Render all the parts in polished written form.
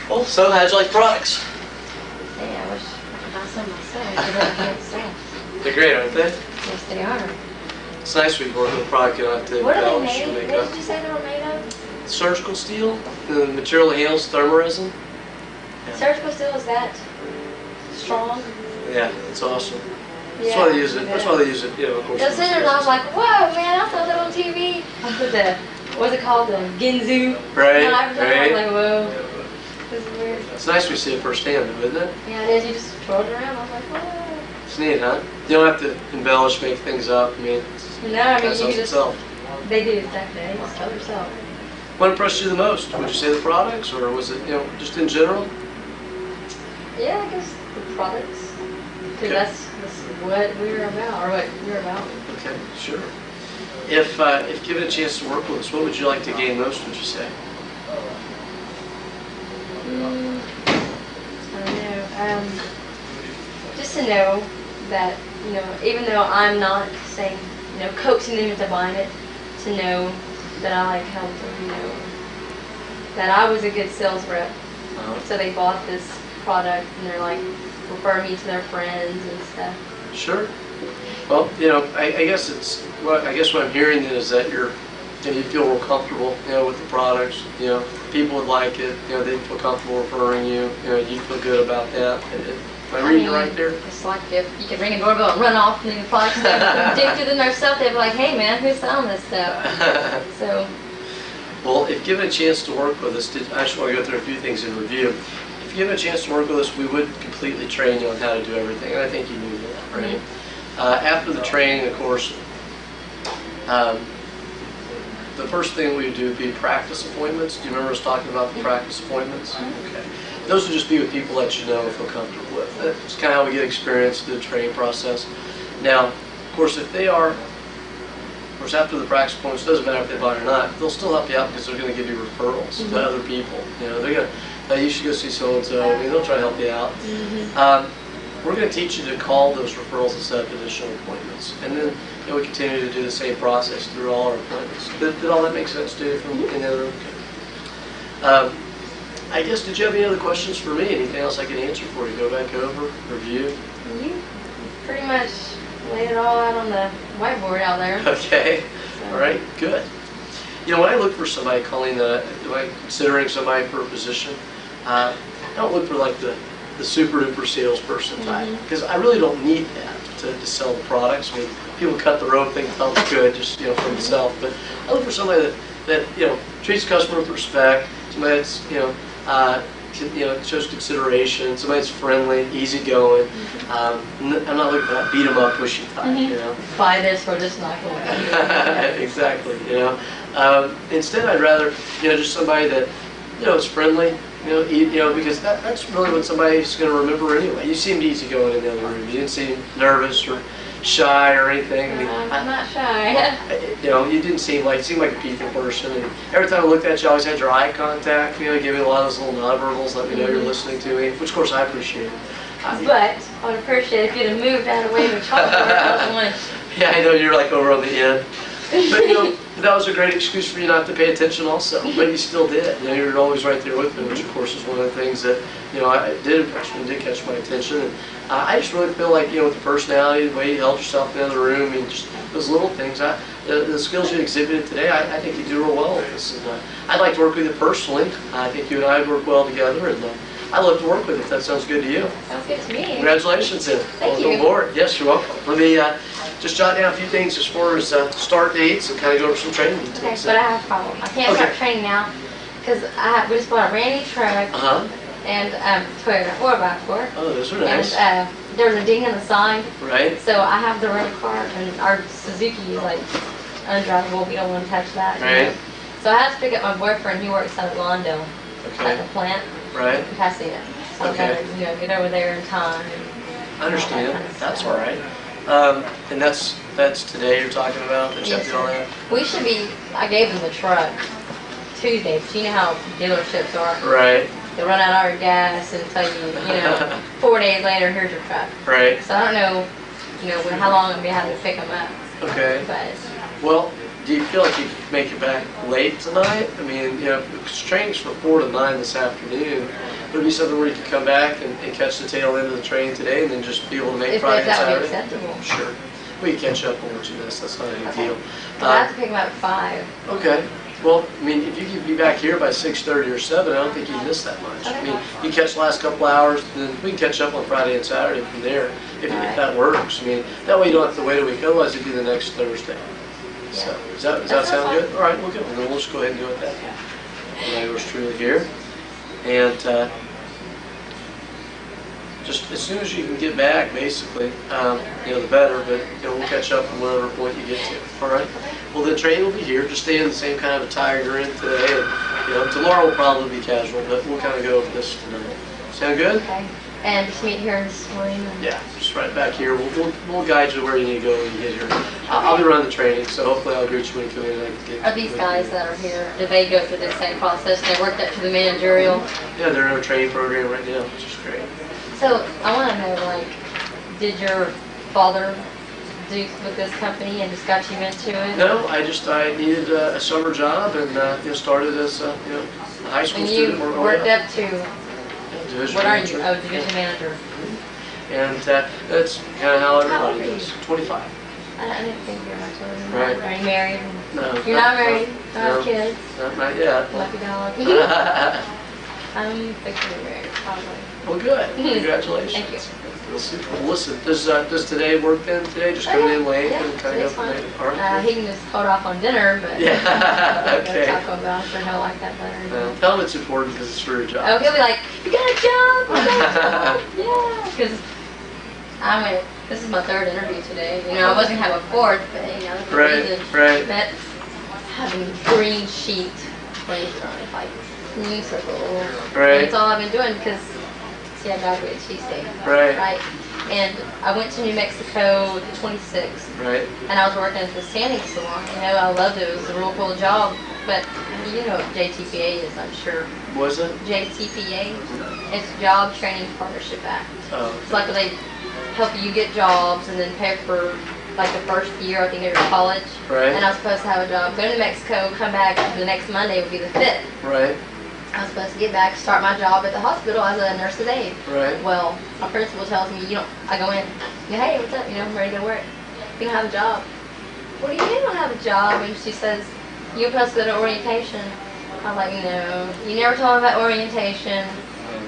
Well, so how'd you like the products? Yeah, I wish I could buy some myself. I can't sell. They're great, aren't they? Yes, they are. It's nice when you work with a product you don't have to What are they embellish or made? make What up. did you say they were made of? Surgical steel, the material that handles thermoresin. Yeah. Surgical steel, is that strong? Yeah, it's awesome. That's Yeah, why they use it. That's why they use it. You know, of course. As soon as I was like, whoa, man, I saw that on TV. With the, what's it called? The Ginzu. Right, I was right. like, whoa. This is weird. It's nice when you see it firsthand, isn't it? Yeah, it is. You just twirl it around. I was like, whoa. It's neat, huh? You don't have to embellish, make things up. I mean, No, I mean, it you sells just, itself. they do exactly. They just tell themselves. What impressed you the most? Would you say the products, or was it, you know, just in general? Yeah, I guess the products. Because Okay. that's what we're about, or what you're about. Okay, sure. If given a chance to work with us, what would you like to gain most, would you say? I don't know. Just to know that, you know, even though I'm not saying, you know, coaxing them into buying it, to know that I like helped them, you know, that I was a good sales rep. So they bought this product and they're like, refer me to their friends and stuff. Sure. Well, you know, I guess it's what I'm hearing is that you feel real comfortable, you know, with the products. You know, people would like it. You know, they feel comfortable referring you. You know, you feel good about that. Am I reading it right there? It's like if you could ring a doorbell and run off and the products addicted in their stuff, they'd be like, hey man, who's selling this stuff? So. Well, if given a chance to work with us, I just want to go through a few things in review. If you given a chance to work with us, we would completely train you on how to do everything, and I think you knew that, right? After the training, of course, the first thing we would do would be practice appointments. Do you remember us talking about the practice appointments? Okay. Those would just be with people that you know and feel comfortable with. That's kind of how we get experience through the training process. Now, of course, if they are, of course, after the practice appointments, it doesn't matter if they buy it or not, they'll still help you out because they're going to give you referrals to other people. You know, they're going to, you should go see so-and-so. I mean, they'll try to help you out. We're going to teach you to call those referrals and set up additional appointments. And then we continue to do the same process through all our appointments. Did all that make sense to you from in the other room? I guess, did you have any other questions for me? Anything else I can answer for you? Go back over, review? You pretty much laid it all out on the whiteboard out there. Okay. So. All right, good. You know, when I look for somebody considering somebody for a position, I don't look for like the super duper salesperson type, because I really don't need that to sell the products. I mean, people cut the rope, think felt good, just, you know, for themselves. But I look for somebody that you know, treats the customer with respect, somebody that's, you know, shows consideration, somebody that's friendly, easygoing. I'm not looking for that beat 'em up, pushy type. You know. Buy this for this, not for that. Exactly. You know. Instead, I'd rather, you know, just somebody that, you know, is friendly. You know, because that's really what somebody's going to remember anyway. You seemed easygoing in the other room. You didn't seem nervous or shy or anything. I mean, I'm not shy. You know, you didn't seem like a people person. And every time I looked at you, I always had your eye contact. You know, giving a lot of those little nonverbals, let me know you're listening to me, which of course I appreciate. But I would appreciate if you'd have moved out of the way of the chalkboard. Yeah, I know you're like over on the end. But you know, that was a great excuse for you not to pay attention also, but you still did. You know, you were always right there with me, which of course is one of the things that, you know, I did impress me and did catch my attention. And I just really feel like, you know, with the personality, the way you held yourself in the other room, and just those little things, the skills you exhibited today, I think you do real well with this. And I'd like to work with you personally. I think you and I work well together, and I'd love to work with you if that sounds good to you. Sounds good to me. Congratulations, then. Thank you. Welcome aboard. Yes, you're welcome. Let me just jot down a few things as far as start dates and kind of go over some training details. Okay, but I have a problem. I can't start training now because we just bought a brand new truck and Toyota 4x4. Oh, those are nice. And there was a ding on the side. Right. So I have the rental car, and our Suzuki is like undrivable. We don't want to touch that. Right. You know? So I have to pick up my boyfriend. He works out at Lawndale at the plant. Right. In Pasadena. So I gotta, you know, get over there in time. I understand. Kind of That's stuff. all right. And that's today you're talking about, that you have to do all that? We should be, I gave them the truck Tuesday, but you know how dealerships are. Right. They run out of our gas and tell you, you know, 4 days later, here's your truck. Right. So I don't know, you know, how long I'm going to have to pick them up. Okay. But well, do you feel like you could make it back late tonight? I mean, you know, it's training's from 4 to 9 this afternoon. Would it be something where you could come back and catch the tail end of the train today and then just be able to make If Friday and that would be Saturday? acceptable. Sure. We can catch up on what you missed. That's not a big Okay. deal. But I have to pick them up at 5. Okay. Well, I mean, if you could be back here by 6:30 or 7, I don't think you'd miss that much. I mean, you catch the last couple hours, then we can catch up on Friday and Saturday from there, if Alright. that works. I mean, that way you don't have to wait a week, otherwise it'd be the next Thursday. So, does that That sound sounds good? All right, we'll go. Then we'll just go ahead and go with that. And yours truly here. And just as soon as you can get back, basically, you know, the better, but you know, we'll catch up from whatever point you get to. All right? Well, the train will be here. Just stay in the same kind of attire you're in today. And, you know, tomorrow will probably be casual, but we'll kind of go over this tonight. Sound good? Okay. And just meet here this morning. Yeah, just right back here. We'll guide you where you need to go when you get here. I'll be running the training, so hopefully I'll greet you when you come in. And I can get Are these guys that are here, do they go through the same process? They worked up to the managerial? Yeah, they're in a training program right now, which is great. So I want to know, like, did your father do with this company and just got you into it? No, I needed a summer job and you know, started as a high school And you student. worked up to, Division what are you? manager. Oh, division manager. And that's kind of how How old everybody are you? does. 25. I didn't think you were much older than Right. that. Are you married? No. You're not married? No, Not have kids? Not yet. Lucky dog. I'm fixing to be married, probably. Well, good. Congratulations. Thank you. Well, super. Well, listen, does today work then? Today, just coming in late Yeah, and kind of today's fine. All right. He can just hold off on dinner, but Yeah, I'll go okay. Taco Bell, I'm sure he'll like that better. Well, tell them it's important because it's for your job. Oh, he'll be like, you got a job, you got a job, yeah. Because this is my 3rd interview today. You know, I wasn't gonna have a 4th, but you know, the Right, reason right. that having green sheet placed on it, like musical. Right. That's all I've been doing because, see, I graduated cheesesteak. Right. Right. And I went to New Mexico the 26th. Right. And I was working at the tanning salon. You know, I loved it. It was a real cool job. But you know what JTPA is, I'm sure. Was it? JTPA? It's Job Training Partnership Act. Oh. It's like they help you get jobs and then pay for like the first year, I think, of your college. Right. And I was supposed to have a job. Go to New Mexico, come back the next Monday would be the 5th. Right. I was supposed to get back, start my job at the hospital as a nurse of aide. Right. Well, my principal tells me, I go in, hey, what's up? You know, I'm ready to go work. You don't have a job. What do you mean I don't have a job? And she says, you're supposed to go to orientation. I'm like, no, you never told me about orientation.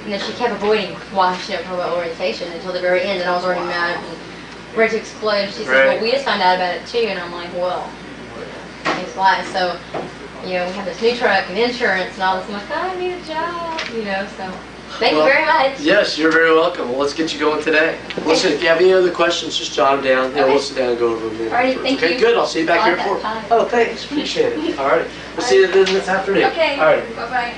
And then she kept avoiding why she never told me about orientation until the very end, and I was already mad and ready to explode. She says, Right. well, we just found out about it too. And I'm like, well, thanks a lot. So, you know, we have this new truck and insurance and all this. I'm like, I need a job, you know, so thank you very much. Yes, you're very welcome. Well, let's get you going today. Listen, if you have any other questions, just jot them down. You know, Okay. we'll sit down and go over them. All right, thank okay, you. good. I'll see you back I here like at 4. that. Bye. Oh, thanks. Appreciate it. All right. We'll see you then this afternoon. Okay, All right. bye-bye.